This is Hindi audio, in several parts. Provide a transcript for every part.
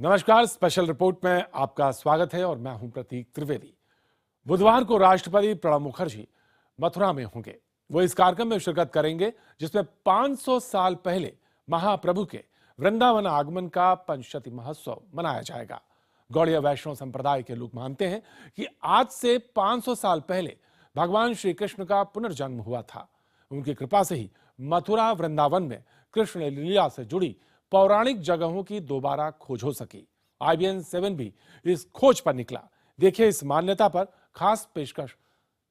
नमस्कार, स्पेशल रिपोर्ट में आपका स्वागत है और मैं हूं प्रतीक त्रिवेदी। बुधवार को राष्ट्रपति प्रणब मुखर्जी मथुरा में होंगे। वो इस कार्यक्रम में शिरकत करेंगे जिसमें 500 साल पहले महाप्रभु के वृंदावन आगमन का पंचशती महोत्सव मनाया जाएगा। गौड़ीय वैष्णव संप्रदाय के लोग मानते हैं कि आज से 500 साल पहले भगवान श्री कृष्ण का पुनर्जन्म हुआ था। उनकी कृपा से ही मथुरा वृंदावन में कृष्ण लीला से जुड़ी पौराणिक जगहों की दोबारा खोज हो सकी। IBN 7 भी इस खोज पर निकला। देखिए इस मान्यता पर खास पेशकश,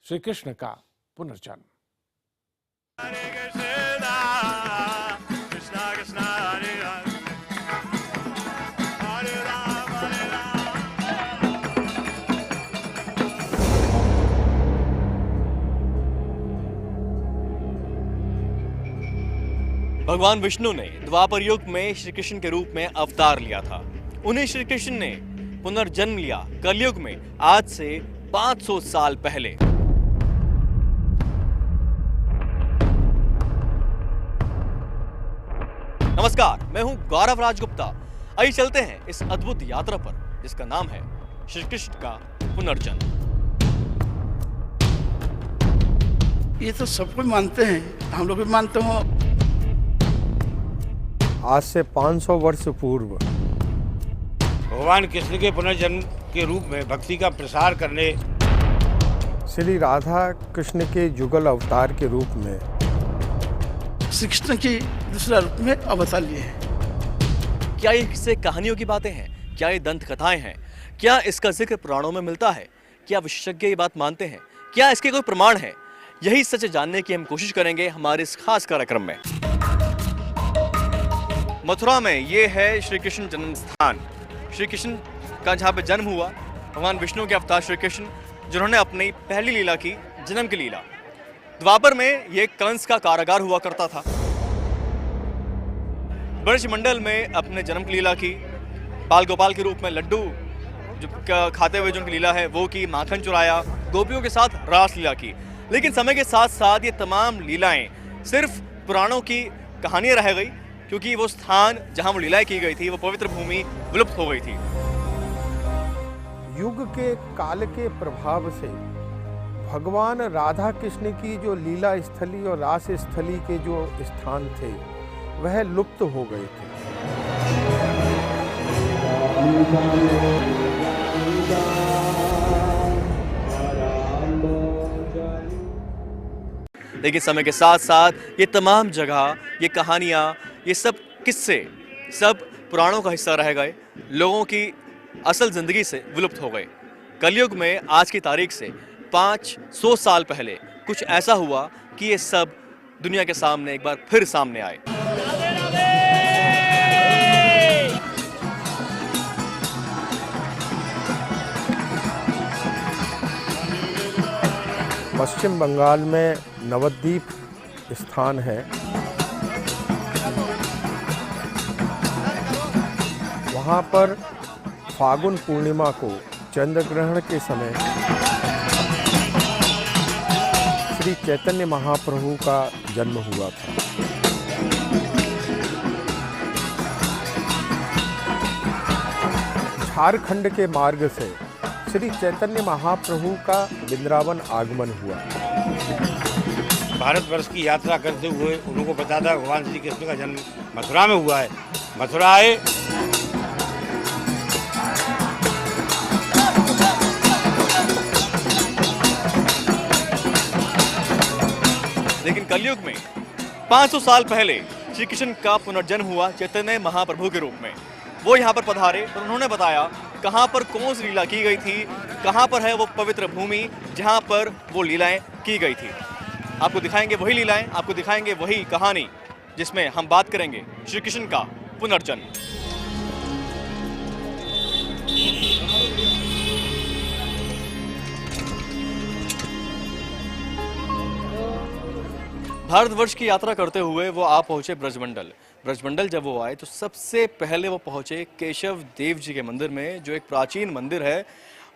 श्री कृष्ण का पुनर्जन्म। भगवान विष्णु ने द्वापर युग में श्री कृष्ण के रूप में अवतार लिया था। उन्हीं श्री कृष्ण ने पुनर्जन्म लिया कलयुग में आज से 500 साल पहले। नमस्कार, मैं हूं गौरव राजगुप्ता। आइए चलते हैं इस अद्भुत यात्रा पर जिसका नाम है श्री कृष्ण का पुनर्जन्म। ये तो सब कोई मानते हैं, हम लोग भी मानते हो। आज से 500 वर्ष पूर्व भगवान कृष्ण के पुनर्जन्म के रूप में भक्ति का प्रसार करने श्री राधा कृष्ण के युगल अवतार के रूप में श्री कृष्ण की दूसरा रूप में अवतार लिए हैं। क्या ये किस्से कहानियों की बातें हैं? क्या ये दंत कथाएं हैं? क्या इसका जिक्र पुराणों में मिलता है? क्या विशेषज्ञ ये बात मानते हैं? क्या इसके कोई प्रमाण है? यही सच जानने की हम कोशिश करेंगे हमारे इस खास कार्यक्रम में। मथुरा में ये है श्री कृष्ण जन्म स्थान। श्री कृष्ण का जहाँ पे जन्म हुआ, भगवान विष्णु के अवतार श्री कृष्ण जिन्होंने अपनी पहली लीला की, जन्म की लीला। द्वापर में ये कंस का कारागार हुआ करता था। ब्रजमंडल में अपने जन्म की लीला की, बाल गोपाल के रूप में लड्डू जो खाते हुए जो लीला है वो की, माखन चुराया, गोपियों के साथ रास लीला की। लेकिन समय के साथ साथ ये तमाम लीलाएं सिर्फ पुराणों की कहानियां रह गई, क्योंकि वो स्थान जहां वो लीलाएं की गई थी, वो पवित्र भूमि विलुप्त हो गई थी। युग के काल के प्रभाव से भगवान राधा कृष्ण की जो लीला स्थली और रास स्थली के जो स्थान थे वह लुप्त हो गए थे। लेकिन समय के साथ साथ ये तमाम जगह, ये कहानियाँ, ये सब किस्से सब पुराणों का हिस्सा रह गए, लोगों की असल जिंदगी से विलुप्त हो गए। कलयुग में आज की तारीख से 500 साल पहले कुछ ऐसा हुआ कि ये सब दुनिया के सामने एक बार फिर सामने आए। पश्चिम बंगाल में नवद्वीप स्थान है। वहाँ पर फागुन पूर्णिमा को चंद्र ग्रहण के समय श्री चैतन्य महाप्रभु का जन्म हुआ था। झारखंड के मार्ग से श्री चैतन्य महाप्रभु का वृंदावन आगमन हुआ। भारतवर्ष की यात्रा करते हुए उनको पता था भगवान श्री कृष्ण का जन्म मथुरा में हुआ है। मथुरा आए, लेकिन कलयुग में 500 साल पहले श्री कृष्ण का पुनर्जन्म हुआ चैतन्य महाप्रभु के रूप में। वो यहाँ पर पधारे और उन्होंने बताया कहाँ पर कौन सी लीला की गई थी, कहाँ पर है वो पवित्र भूमि जहाँ पर वो लीलाएं की गई थी। आपको दिखाएंगे वही लीलाएं, आपको दिखाएंगे वही कहानी जिसमें हम बात करेंगे श्री कृष्ण का पुनर्जन्म। भारतवर्ष की यात्रा करते हुए वो आ पहुंचे ब्रजमंडल। ब्रजमंडल जब वो आए तो सबसे पहले वो पहुंचे केशव देव जी के मंदिर में, जो एक प्राचीन मंदिर है।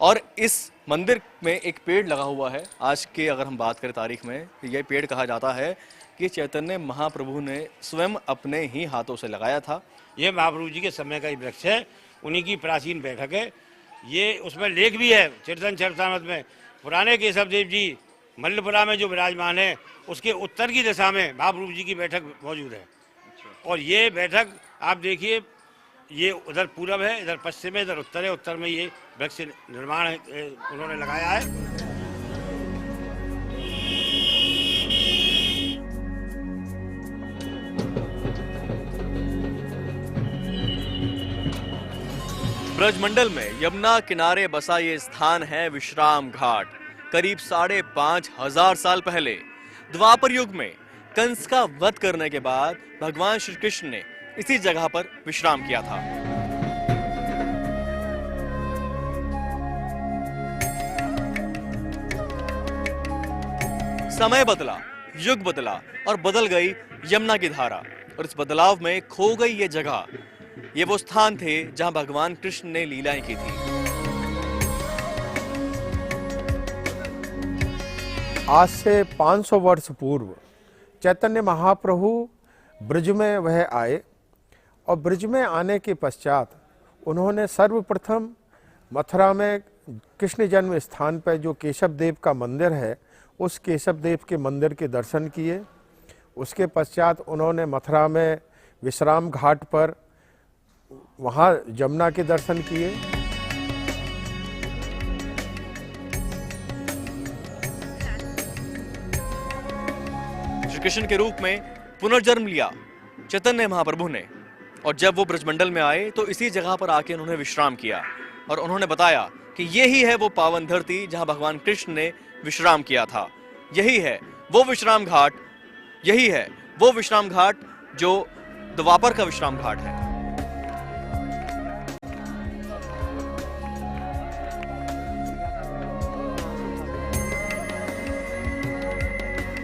और इस मंदिर में एक पेड़ लगा हुआ है। आज के अगर हम बात करें तारीख में, यह पेड़ कहा जाता है कि चैतन्य महाप्रभु ने स्वयं अपने ही हाथों से लगाया था। ये महाप्रभु जी के समय का ही वृक्ष है। उन्हीं की प्राचीन बैठक है। ये उसमें लेख भी है चेतन चरितामृत में, पुराने केशव देव जी मल्लपुरा में जो विराजमान है उसके उत्तर की दिशा में महाप्रभु जी की बैठक मौजूद है। और ये बैठक आप देखिए, ये उधर पूरब है, इधर पश्चिम है, इधर उत्तर है। उत्तर में ये वृक्ष निर्माण उन्होंने लगाया है। ब्रजमंडल में यमुना किनारे बसा ये स्थान है विश्राम घाट। करीब 5,500 साल पहले द्वापर युग में कंस का वध करने के बाद भगवान श्री कृष्ण ने इसी जगह पर विश्राम किया था। समय बदला, युग बदला और बदल गई यमुना की धारा, और इस बदलाव में खो गई ये जगह। ये वो स्थान थे जहां भगवान कृष्ण ने लीलाएं की थी। आज से 500 वर्ष पूर्व चैतन्य महाप्रभु ब्रज में वह आए और ब्रज में आने के पश्चात उन्होंने सर्वप्रथम मथुरा में कृष्ण जन्म स्थान पर जो केशव देव का मंदिर है उस केशव देव के मंदिर के दर्शन किए। उसके पश्चात उन्होंने मथुरा में विश्राम घाट पर वहाँ यमुना के दर्शन किए। श्री कृष्ण के रूप में पुनर्जन्म लिया चैतन्य महाप्रभु ने, और जब वो ब्रजमंडल में आए तो इसी जगह पर आके उन्होंने विश्राम किया, और उन्होंने बताया कि यही है वो पावन धरती जहां भगवान कृष्ण ने विश्राम किया था। यही है वो विश्राम घाट, यही है वो विश्राम घाट जो द्वापर का विश्राम घाट है।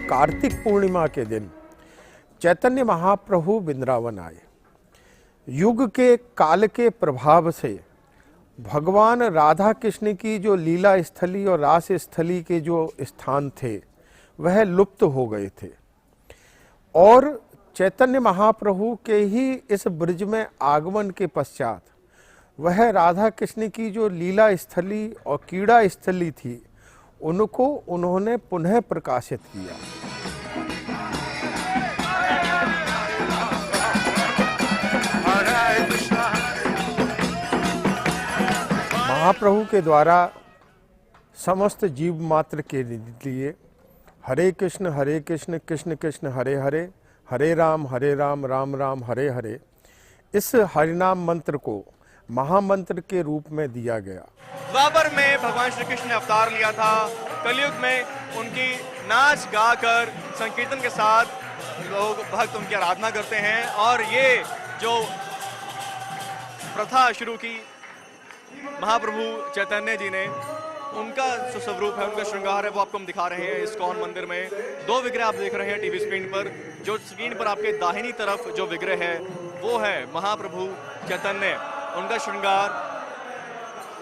कार्तिक पूर्णिमा के दिन चैतन्य महाप्रभु वृंदावन आए। युग के काल के प्रभाव से भगवान राधा कृष्ण की जो लीला स्थली और रास स्थली के जो स्थान थे वह लुप्त हो गए थे, और चैतन्य महाप्रभु के ही इस ब्रज में आगमन के पश्चात वह राधा कृष्ण की जो लीला स्थली और क्रीड़ा स्थली थी उनको उन्होंने पुनः प्रकाशित किया। महाप्रभु के द्वारा समस्त जीव मात्र के लिए हरे कृष्ण कृष्ण कृष्ण हरे हरे, हरे राम राम राम हरे हरे, इस हरिनाम मंत्र को महामंत्र के रूप में दिया गया। द्वापर में भगवान श्री कृष्ण ने अवतार लिया था। कलयुग में उनकी नाच गाकर संकीर्तन के साथ लोग भक्त उनकी आराधना करते हैं, और ये जो प्रथा शुरू की महाप्रभु चैतन्य जी ने, उनका जो स्वरूप है, उनका श्रृंगार है, वो आपको हम दिखा रहे हैं इस्कॉन मंदिर में। 2 विग्रह आप देख रहे हैं टीवी स्क्रीन पर। जो स्क्रीन पर आपके दाहिनी तरफ जो विग्रह है वो है महाप्रभु चैतन्य। उनका श्रृंगार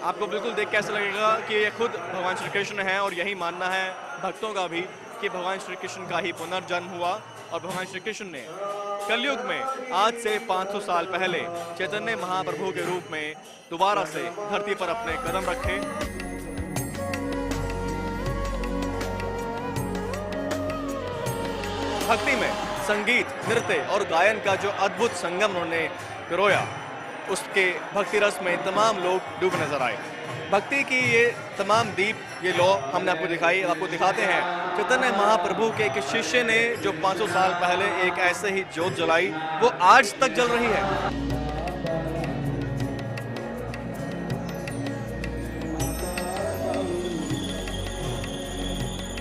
आपको बिल्कुल देख कैसा लगेगा कि ये खुद भगवान श्री कृष्ण हैं, और यही मानना है भक्तों का भी कि भगवान श्री कृष्ण का ही पुनर्जन्म हुआ, और भगवान श्री कृष्ण ने कलयुग में आज से 500 साल पहले चैतन्य महाप्रभु के रूप में दोबारा से धरती पर अपने कदम रखे। भक्ति में संगीत, नृत्य और गायन का जो अद्भुत संगम उन्होंने पिरोया, उसके भक्ति रस में तमाम लोग डूब नजर आए। भक्ति की ये तमाम दीप, ये लौ हमने आपको दिखाई, आपको दिखाते हैं चैतन्य महाप्रभु के एक शिष्य ने जो 500 साल पहले एक ऐसे ही ज्योत जलाई, वो आज तक जल रही है।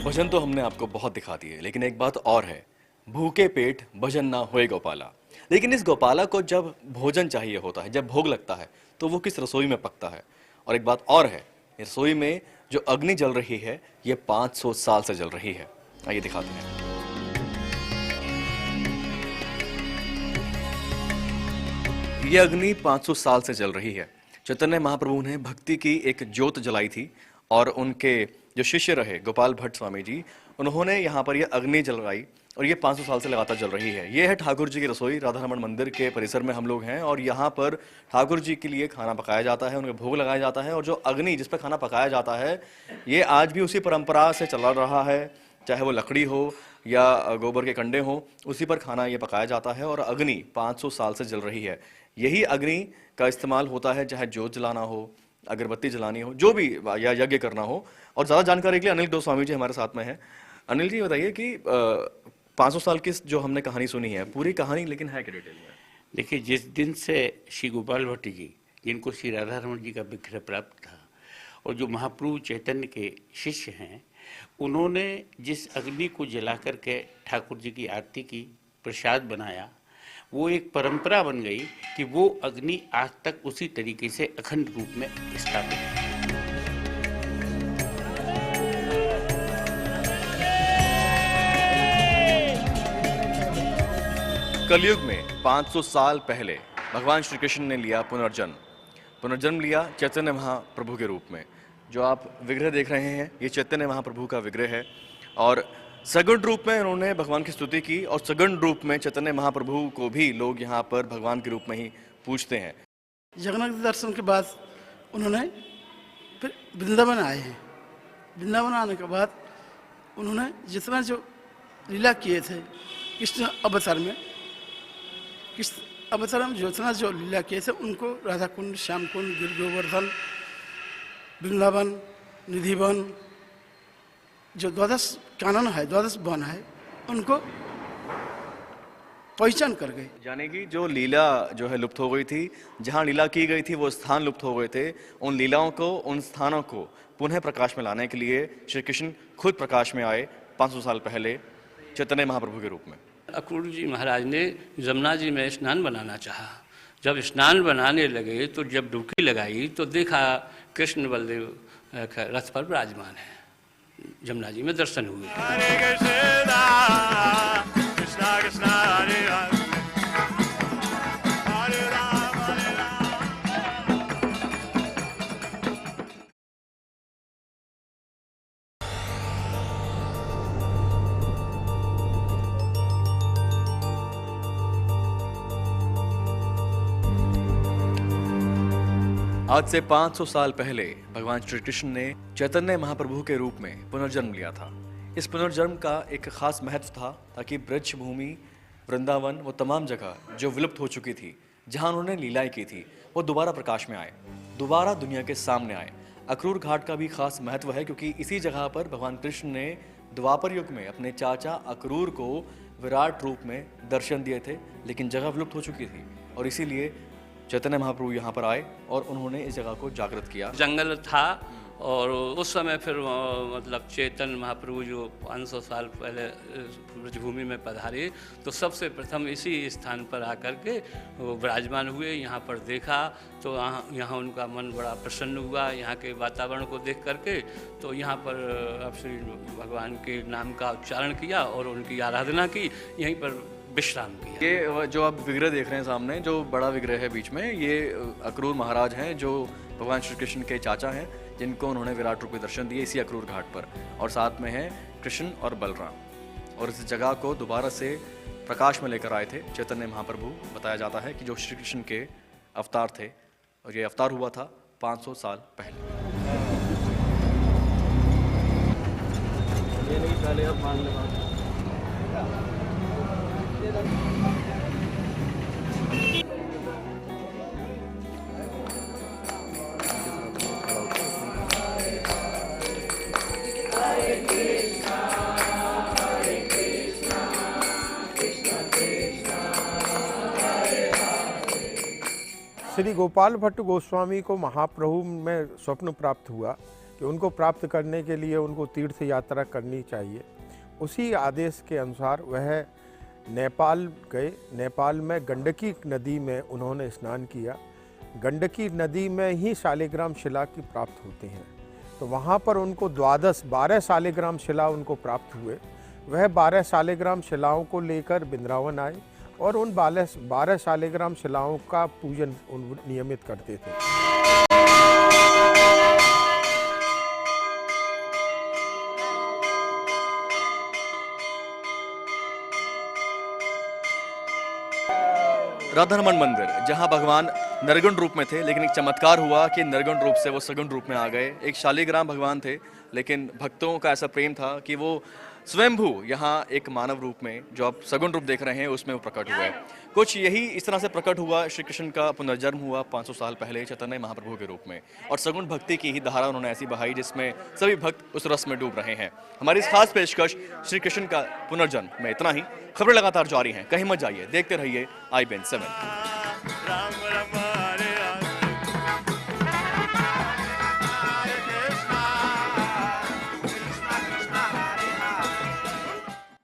भजन तो हमने आपको बहुत दिखा दिए, लेकिन एक बात और है, भूखे पेट भजन ना होए गोपाला। लेकिन इस गोपाला को जब भोजन चाहिए होता है, जब भोग लगता है, तो वो किस रसोई में पकता है। और एक बात और है, रसोई में जो अग्नि जल रही है ये 500 साल से जल रही है। आइए दिखाते हैं। ये अग्नि 500 साल से जल रही है। चैतन्य महाप्रभु ने भक्ति की एक ज्योत जलाई थी, और उनके जो शिष्य रहे गोपाल भट्ट स्वामी जी, उन्होंने यहाँ पर ये अग्नि जलवाई और ये 500 साल से लगातार जल रही है। ये है ठाकुर जी की रसोई। राधा रमन मंदिर के परिसर में हम लोग हैं और यहाँ पर ठाकुर जी के लिए खाना पकाया जाता है, उनका भोग लगाया जाता है। और जो अग्नि जिस पर खाना पकाया जाता है, ये आज भी उसी परंपरा से चला रहा है, चाहे वो लकड़ी हो या गोबर के कंडे हो, उसी पर खाना ये पकाया जाता है। और अग्नि 500 साल से जल रही है। यही अग्नि का इस्तेमाल होता है चाहे जोत जलाना हो, अगरबत्ती जलानी हो, जो भी, या यज्ञ करना हो। और ज़्यादा जानकारी के लिए अनिल गोस्वामी जी हमारे साथ में हैं। अनिल जी बताइए कि 500 साल की जो हमने कहानी सुनी है, पूरी कहानी लेकिन है क्या डिटेल में? देखिए, जिस दिन से श्री गोपाल भट्ट जी, जिनको श्री राधा रमन जी का विग्रह प्राप्त था, और जो महाप्रभु चैतन्य के शिष्य हैं, उन्होंने जिस अग्नि को जला करके ठाकुर जी की आरती की, प्रसाद बनाया, वो एक परंपरा बन गई कि वो अग्नि आज तक उसी तरीके से अखंड रूप में स्थापित है। कलयुग में 500 साल पहले भगवान श्री कृष्ण ने लिया पुनर्जन्म लिया चैतन्य महाप्रभु के रूप में। जो आप विग्रह देख रहे हैं, ये चैतन्य महाप्रभु का विग्रह है। और सगुण रूप में उन्होंने भगवान की स्तुति की, और सगुण रूप में चैतन्य महाप्रभु को भी लोग यहाँ पर भगवान के रूप में ही पूजते हैं। जगन्नाथ के दर्शन के बाद उन्होंने फिर वृंदावन आए हैं। वृंदावन आने के बाद उन्होंने जितना जो लीला किए थे कृष्ण अवतार में, जितना जो लीला किए थे, उनको राधा कुंड, श्याम कुंड, गिर गोवर्धन, वृंदावन, निधिवन, जो 12 कानन है, 12 वन है, उनको पहचान कर गए। यानी कि जो लीला जो है लुप्त हो गई थी, जहाँ लीला की गई थी वो स्थान लुप्त हो गए थे। उन लीलाओं को, उन स्थानों को पुनः प्रकाश में लाने के लिए श्री कृष्ण खुद प्रकाश में आए 500 साल पहले चैतन्य महाप्रभु के रूप में। अक्रूर जी महाराज ने जमुना जी में स्नान बनाना चाहा। जब स्नान बनाने लगे तो जब डुबकी लगाई तो देखा कृष्ण बलदेव रथ पर विराजमान है। जमुना जी में दर्शन हुए। हरे कृष्णा कृष्णा कृष्णा हरे हरे हरे राम हरे राम। आज से 500 साल पहले भगवान श्री कृष्ण ने चैतन्य महाप्रभु के रूप में पुनर्जन्म लिया था। इस पुनर्जन्म का एक खास महत्व था ताकि ब्रज भूमि, वृंदावन, वो तमाम जगह जो विलुप्त हो चुकी थी, जहां उन्होंने लीलाएं की थी, वो दोबारा प्रकाश में आए, दोबारा दुनिया के सामने आए। अक्रूर घाट का भी खास महत्व है क्योंकि इसी जगह पर भगवान कृष्ण ने द्वापर युग में अपने चाचा अक्रूर को विराट रूप में दर्शन दिए थे, लेकिन जगह विलुप्त हो चुकी थी और इसीलिए चैतन्य महाप्रभु यहाँ पर आए और उन्होंने इस जगह को जागृत किया। जंगल था और उस समय फिर मतलब चैतन्य महाप्रभु जो 500 साल पहले ब्रजभूमि में पधारे तो सबसे प्रथम इसी स्थान पर आकर के वो विराजमान हुए। यहाँ पर देखा तो यहाँ उनका मन बड़ा प्रसन्न हुआ। यहाँ के वातावरण को देख करके तो यहाँ पर अब श्री भगवान के नाम का उच्चारण किया और उनकी आराधना की, यहीं पर विश्राम किया। ये जो आप विग्रह देख रहे हैं सामने, जो बड़ा विग्रह है बीच में, ये अक्रूर महाराज हैं जो भगवान श्री कृष्ण के चाचा हैं, जिनको उन्होंने विराट रूप में दर्शन दिए इसी अक्रूर घाट पर। और साथ में हैं कृष्ण और बलराम। और इस जगह को दोबारा से प्रकाश में लेकर आए थे चैतन्य महाप्रभु। बताया जाता है कि जो श्री कृष्ण के अवतार थे और ये अवतार हुआ था 500 साल पहले। श्री गोपाल भट्ट गोस्वामी को महाप्रभु में स्वप्न प्राप्त हुआ कि उनको प्राप्त करने के लिए उनको तीर्थ यात्रा करनी चाहिए। उसी आदेश के अनुसार वह नेपाल गए। नेपाल में गंडकी नदी में उन्होंने स्नान किया। गंडकी नदी में ही शालिग्राम शिला की प्राप्त होती हैं, तो वहाँ पर उनको 12 शालिग्राम शिला उनको प्राप्त हुए। वह 12 शालिग्राम शिलाओं को लेकर वृंदावन आए और उन 12 शालिग्राम शिलाओं का पूजन नियमित करते थे। राधा रमन मंदिर, जहां भगवान नरगुण रूप में थे, लेकिन एक चमत्कार हुआ कि नरगुण रूप से वो सगुण रूप में आ गए। एक शालिग्राम भगवान थे, लेकिन भक्तों का ऐसा प्रेम था कि वो स्वयंभू यहाँ एक मानव रूप में, जो आप सगुण रूप देख रहे हैं, उसमें वो प्रकट हुए। कुछ यही इस तरह से प्रकट हुआ, श्री कृष्ण का पुनर्जन्म हुआ 500 साल पहले चैतन्य महाप्रभु के रूप में, और सगुण भक्ति की ही धारा उन्होंने ऐसी बहाई जिसमें सभी भक्त उस रस में डूब रहे हैं। हमारी इस खास पेशकश श्री कृष्ण का पुनर्जन्म में इतना ही। खबरें लगातार जारी हैं, कहीं मत जाइए, देखते रहिए IBN 7।